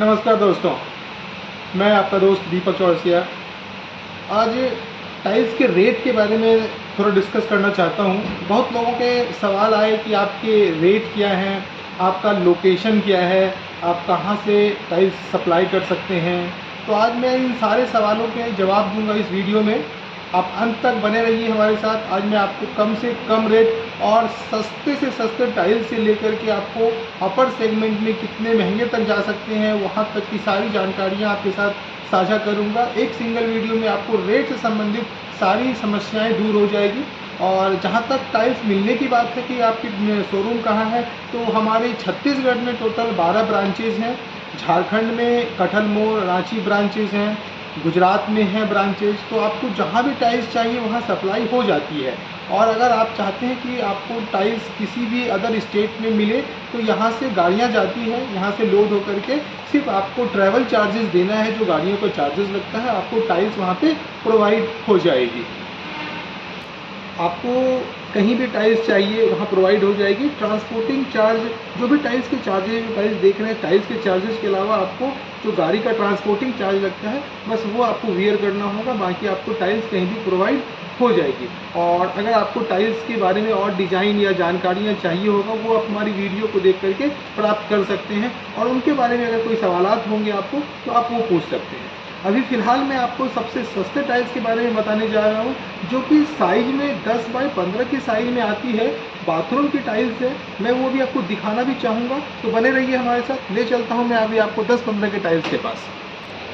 नमस्कार दोस्तों, मैं आपका दोस्त दीपक चौरसिया। आज टाइल्स के रेट के बारे में थोड़ा डिस्कस करना चाहता हूँ। बहुत लोगों के सवाल आए कि आपके रेट क्या हैं, आपका लोकेशन क्या है, आप कहाँ से टाइल्स सप्लाई कर सकते हैं। तो आज मैं इन सारे सवालों के जवाब दूंगा इस वीडियो में। आप अंत तक बने रहिए हमारे साथ। आज मैं आपको कम से कम रेट और सस्ते से सस्ते टाइल्स से लेकर के आपको अपर सेगमेंट में कितने महंगे तक जा सकते हैं वहाँ तक की सारी जानकारियाँ आपके साथ साझा करूँगा। एक सिंगल वीडियो में आपको रेट से संबंधित सारी समस्याएं दूर हो जाएगी। और जहाँ तक टाइल्स मिलने की बात है कि आपकी शोरूम कहाँ है, तो हमारे छत्तीसगढ़ में टोटल 12 ब्रांचेज़ हैं। झारखंड में कटहल मोड़, रांची ब्रांचेज़ हैं। गुजरात में है ब्रांचेज। तो आपको जहाँ भी टाइल्स चाहिए वहाँ सप्लाई हो जाती है। और अगर आप चाहते हैं कि आपको टाइल्स किसी भी अदर स्टेट में मिले तो यहाँ से गाड़ियाँ जाती हैं, यहाँ से लोड होकर के सिर्फ आपको ट्रैवल चार्जेस देना है। जो गाड़ियों का चार्जेस लगता है आपको टाइल्स वहाँ पे प्रोवाइड हो जाएगी। आपको कहीं भी टाइल्स चाहिए वहाँ प्रोवाइड हो जाएगी। ट्रांसपोर्टिंग चार्ज, जो भी टाइल्स के चार्जेस टाइल्स देख रहे हैं, टाइल्स के चार्जेस के अलावा आपको जो गाड़ी का ट्रांसपोर्टिंग चार्ज लगता है बस वो आपको वियर करना होगा। बाकी आपको टाइल्स कहीं भी प्रोवाइड हो जाएगी। और अगर आपको टाइल्स के बारे में और डिज़ाइन या जानकारियाँ चाहिए होगा वो आप हमारी वीडियो को देख करके प्राप्त कर सकते हैं। और उनके बारे में अगर कोई सवालात होंगे आपको तो आप वो पूछ सकते हैं। अभी फ़िलहाल मैं आपको सबसे सस्ते टाइल्स के बारे में बताने जा रहा हूँ, जो कि साइज़ में 10 बाई 15 की साइज़ में आती है। बाथरूम की टाइल्स है। मैं वो भी आपको दिखाना भी चाहूँगा, तो बने रहिए हमारे साथ। ले चलता हूँ मैं अभी आपको 10-15 के टाइल्स के पास।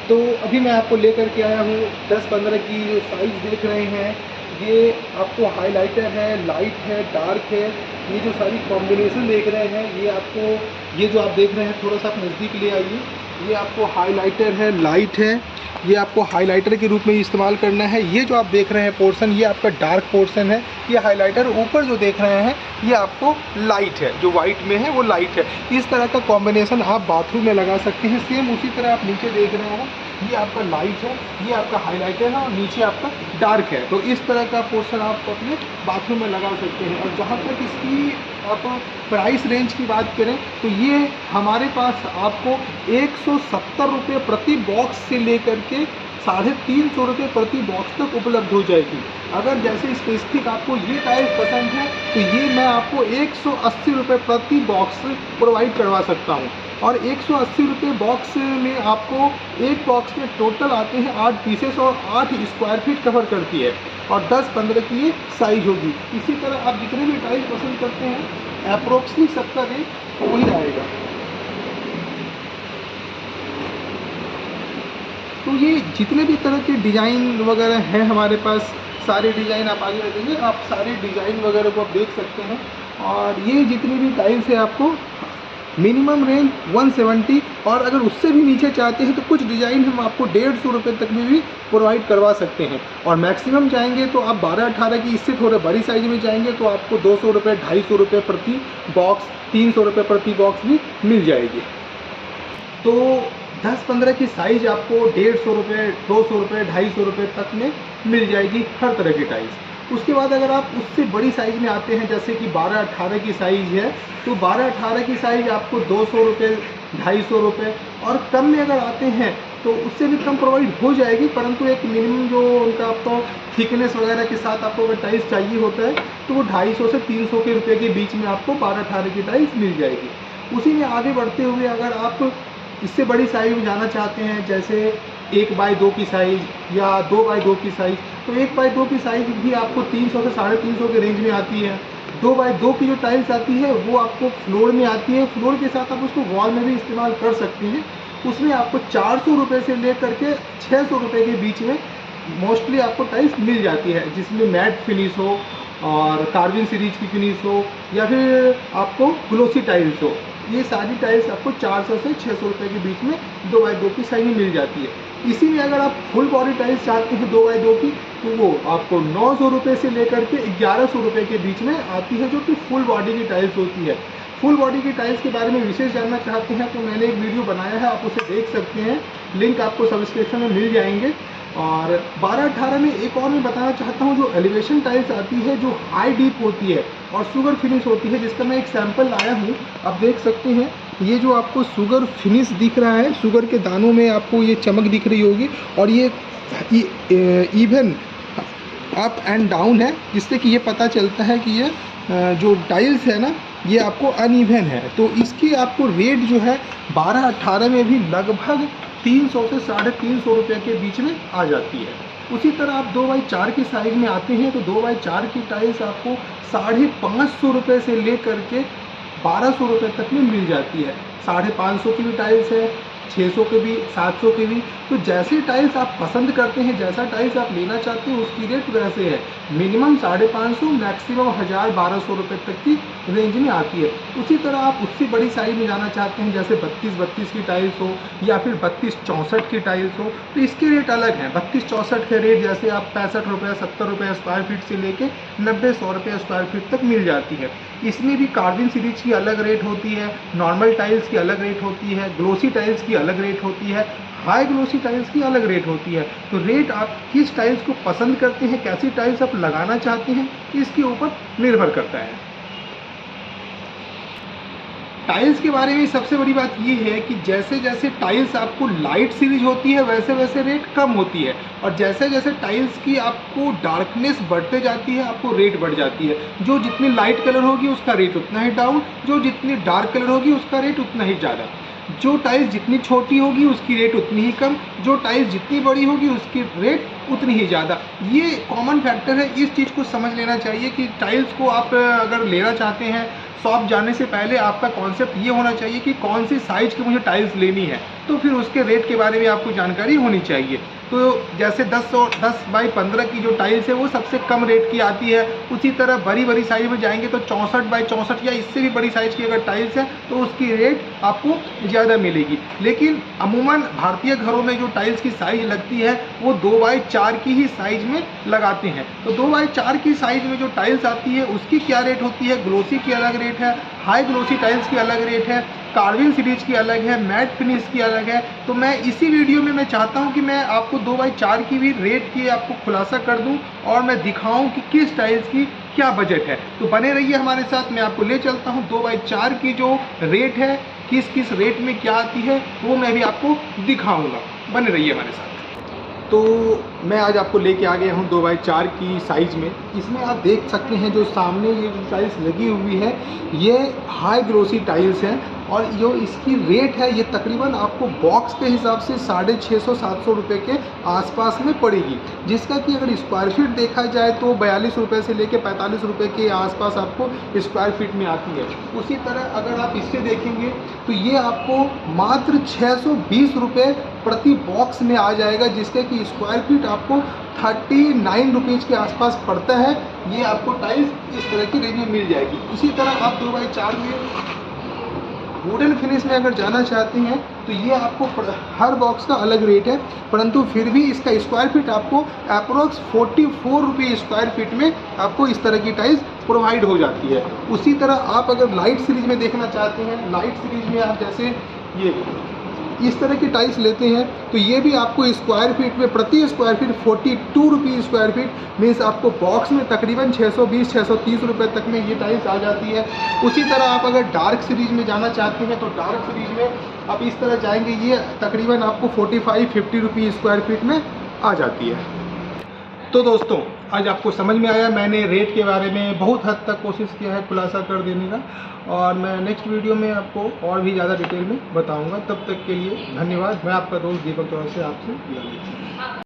तो अभी मैं आपको लेकर के आया हूँ 10-15 की। जो साइज़ देख रहे हैं ये आपको हाइलाइटर है, लाइट है, डार्क है। ये जो सारी कॉम्बिनेशन देख रहे हैं ये आपको, ये जो आप देख रहे हैं थोड़ा सा आप नज़दीक ले आइए। ये आपको हाइलाइटर है, लाइट है। ये आपको हाइलाइटर के रूप में इस्तेमाल करना है। ये जो आप देख रहे हैं पोर्शन ये आपका डार्क पोर्शन है। ये हाइलाइटर ऊपर जो देख रहे हैं ये आपको लाइट है, जो वाइट में है वो लाइट है। इस तरह का कॉम्बिनेशन आप बाथरूम में लगा सकते हैं। सेम उसी तरह आप नीचे देख रहे हो ये आपका लाइट है, ये आपका हाइलाइटर है और नीचे आपका डार्क है। तो इस तरह का पोर्शन आप अपने बाथरूम में लगा सकते हैं। और जहाँ तक इसकी आप प्राइस रेंज की बात करें तो ये हमारे पास आपको 170 रुपये प्रति बॉक्स से लेकर के 350 रुपये प्रति बॉक्स तक उपलब्ध हो जाएगी। अगर जैसे स्पेसिफिक आपको ये टाइल्स पसंद है तो ये मैं आपको 180 रुपये प्रति बॉक्स प्रोवाइड करवा सकता हूँ। और 180 रुपये बॉक्स में आपको एक बॉक्स में टोटल आते हैं 8 पीसेस और 8 स्क्वायर फीट कवर करती है। और 10-15 की ये साइज होगी। इसी तरह आप जितने भी टाइल्स पसंद करते हैं अप्रोक्सली सबका रेट वही आएगा। तो ये जितने भी तरह के डिज़ाइन वगैरह हैं हमारे पास, सारे डिज़ाइन आप आगे रखेंगे, आप सारे डिज़ाइन वगैरह को आप देख सकते हैं। और ये जितनी भी टाइल्स है आपको मिनिमम रेंज 170, और अगर उससे भी नीचे चाहते हैं तो कुछ डिज़ाइन हम आपको 150 रुपये तक में भी प्रोवाइड करवा सकते हैं। और मैक्सिमम चाहेंगे तो आप 12-18 की, इससे थोड़े बड़ी साइज़ में चाहेंगे तो आपको 200 रुपये 250 रुपये प्रति बॉक्स, 300 रुपये प्रति बॉक्स भी मिल जाएगी। तो 10-15 की साइज़ आपको 150 रुपये, 200 रुपये, 250 रुपये तक में मिल जाएगी हर तरह की टाइल्स। उसके बाद अगर आप उससे बड़ी साइज़ में आते हैं जैसे कि 12-18 की साइज़ है तो 12-18 की साइज़ आपको 200 रुपये, 250 रुपये। और कम में अगर आते हैं तो उससे भी कम प्रोवाइड हो जाएगी, परंतु एक मिनिमम जो उनका आपको थिकनेस वगैरह के साथ आपको अगर टाइल्स चाहिए होता है तो वो 250 से 300 के रुपये के बीच में आपको 12-18 की टाइल्स मिल जाएगी। उसी में आगे बढ़ते हुए अगर आप इससे बड़ी साइज़ में जाना चाहते हैं जैसे 1x2 की साइज़ या 2x2 की साइज़, तो 1x2 की साइज़ भी आपको 300 से 350 के रेंज में आती है। 2x2 की जो टाइल्स आती है वो आपको फ्लोर में आती है। फ्लोर के साथ आप उसको वॉल में भी इस्तेमाल कर सकते हैं। उसमें आपको 400 रुपये से लेकर के 600 रुपये के बीच में मोस्टली आपको टाइल्स मिल जाती है, जिसमें मैट फिनिश हो और कार्विन सीरीज की फिनिश हो या फिर आपको ग्लोसी टाइल्स हो। ये सारी टाइल्स आपको 400 से 600 रुपये के बीच में 2x2 की साइज में मिल जाती है। इसी में अगर आप फुल बॉडी टाइल्स चाहते हैं 2x2 की तो वो आपको 900 रुपये से लेकर के 1100 रुपये के बीच में आती है, जो कि फुल बॉडी की टाइल्स होती है। फुल बॉडी की टाइल्स के बारे में विशेष जानना चाहते हैं तो मैंने एक वीडियो बनाया है, आप उसे देख सकते हैं। लिंक आपको सब्सक्रिप्शन में मिल जाएंगे। और 12-18 में एक और मैं बताना चाहता हूँ, जो एलिवेशन टाइल्स आती है जो हाई डीप होती है और शुगर फिनिश होती है, जिसका मैं एक सैंपल लाया हूँ, आप देख सकते हैं। ये जो आपको शुगर फिनिश दिख रहा है, शुगर के दानों में आपको ये चमक दिख रही होगी, और ये इवन अप एंड डाउन है, जिससे कि ये पता चलता है कि ये जो टाइल्स है ना ये आपको अनइवन है। तो इसकी आपको रेट जो है 12-18 में भी लगभग 300 से 350 रुपये के बीच में आ जाती है। उसी तरह आप 2x4 की साइज़ में आते हैं तो 2x4 की टाइल्स आपको 550 रुपये से लेकर के 1200 रुपये तक में मिल जाती है। 550 की भी टाइल्स है, 600 के भी, 700 के भी। तो जैसी टाइल्स आप पसंद करते हैं, जैसा टाइल्स आप लेना चाहते हैं, उसकी रेट वैसे है। मिनिमम 550, मैक्सिमम 1000-1200 रुपये तक की रेंज में आती है। उसी तरह आप उससे बड़ी साइज में जाना चाहते हैं, जैसे 32-32 की टाइल्स हो या फिर 32-64 की टाइल्स हो, तो इसके रेट अलग हैं। 32-64 के रेट जैसे आप 65 रुपये, 70 रुपये स्क्वायर फीट से लेके 90-100 रुपये स्क्वायर फीट तक मिल जाती है। इसमें भी कार्विन सीरीज की अलग रेट होती है, नॉर्मल टाइल्स की अलग रेट होती है, ग्लोसी टाइल्स की अलग रेट होती है, हाई ग्लोसी टाइल्स की अलग रेट होती है। तो रेट आप किस टाइल्स को पसंद करते हैं, कैसी टाइल्स आप लगाना चाहते हैं, इसके ऊपर निर्भर करता है। टाइल्स के बारे में सबसे बड़ी बात ये है कि जैसे जैसे टाइल्स आपको लाइट सीरीज होती है वैसे वैसे रेट कम होती है, और जैसे जैसे टाइल्स की आपको डार्कनेस बढ़ते जाती है आपको रेट बढ़ जाती है। जो जितनी लाइट कलर होगी उसका रेट उतना ही डाउन, जो जितनी डार्क कलर होगी उसका रेट उतना ही ज़्यादा। जो टाइल्स जितनी छोटी होगी उसकी रेट उतनी ही कम, जो टाइल्स जितनी बड़ी होगी उसकी रेट उतनी ही ज़्यादा। ये कॉमन फैक्टर है, इस चीज़ को समझ लेना चाहिए कि टाइल्स को आप अगर लेना चाहते हैं, शॉप जाने से पहले आपका कॉन्सेप्ट ये होना चाहिए कि कौन सी साइज़ की मुझे टाइल्स लेनी है, तो फिर उसके रेट के बारे में आपको जानकारी होनी चाहिए। तो जैसे 10x15 की जो टाइल्स है वो सबसे कम रेट की आती है। उसी तरह बड़ी बड़ी साइज़ में जाएंगे तो 64x64 या इससे भी बड़ी साइज़ की अगर टाइल्स है तो उसकी रेट आपको ज़्यादा मिलेगी। लेकिन अमूमन भारतीय घरों में जो टाइल्स की साइज़ लगती है वो 2x4 की ही साइज़ में लगाते हैं। तो 2x4 की साइज़ में जो टाइल्स आती है उसकी क्या रेट होती है, ग्लोसी की अलग रेट है, हाई ग्लोसी टाइल्स की अलग रेट है, कार्विन सीरीज की अलग है, मैट फिनिश की अलग है। तो मैं इसी वीडियो में मैं चाहता हूं कि मैं आपको 2x4 की भी रेट की आपको खुलासा कर दूं और मैं दिखाऊं कि किस टाइल्स की क्या बजट है। तो बने रहिए हमारे साथ, मैं आपको ले चलता हूं 2x4 की जो रेट है, किस किस रेट में क्या आती है वो मैं भी आपको दिखाऊंगा। बने रहिए हमारे साथ। तो मैं आज आपको लेके आ गया हूँ 2x4 की साइज़ में। इसमें आप देख सकते हैं जो सामने ये जो टाइल्स लगी हुई है ये हाई ग्लोसी टाइल्स हैं, और जो इसकी रेट है ये तकरीबन आपको बॉक्स के हिसाब से 650-700 रुपये के आसपास में पड़ेगी, जिसका कि अगर स्क्वायर फीट देखा जाए तो 42 रुपये से लेके 45 रुपये के आसपास आपको स्क्वायर फीट में आती है। उसी तरह अगर आप इससे देखेंगे तो ये आपको मात्र 620 रुपये प्रति बॉक्स में आ जाएगा, जिसके कि स्क्वायर फीट आपको 39 रुपीज़ के आसपास पड़ता है। ये आपको टाइल्स इस तरह की रेंज में मिल जाएगी। उसी तरह आप 2x4 में वुडन फिनिश में अगर जाना चाहते हैं तो ये आपको हर बॉक्स का अलग रेट है, परंतु फिर भी इसका स्क्वायर फीट आपको अप्रोक्स 44 रुपये स्क्वायर फीट में आपको इस तरह की टाइल्स प्रोवाइड हो जाती है। उसी तरह आप अगर लाइट सीरीज में देखना चाहते हैं, लाइट सीरीज में आप जैसे ये इस तरह की टाइल्स लेते हैं तो ये भी आपको स्क्वायर फीट में प्रति स्क्वायर फीट 42 रुपये स्क्वायर फीट मीन्स आपको बॉक्स में तकरीबन 620-630 रुपये तक में ये टाइल्स आ जाती है। उसी तरह आप अगर डार्क सीरीज में जाना चाहते हैं तो डार्क सीरीज में आप इस तरह जाएंगे, ये तकरीबन आपको 45-50 रुपये स्क्वायर फीट में आ जाती है। तो दोस्तों आज आपको समझ में आया, मैंने रेट के बारे में बहुत हद तक कोशिश किया है खुलासा कर देने का, और मैं नेक्स्ट वीडियो में आपको और भी ज़्यादा डिटेल में बताऊंगा। तब तक के लिए धन्यवाद। मैं आपका दोस्त दीपक चौहान से आपसे विदा लेता हूं।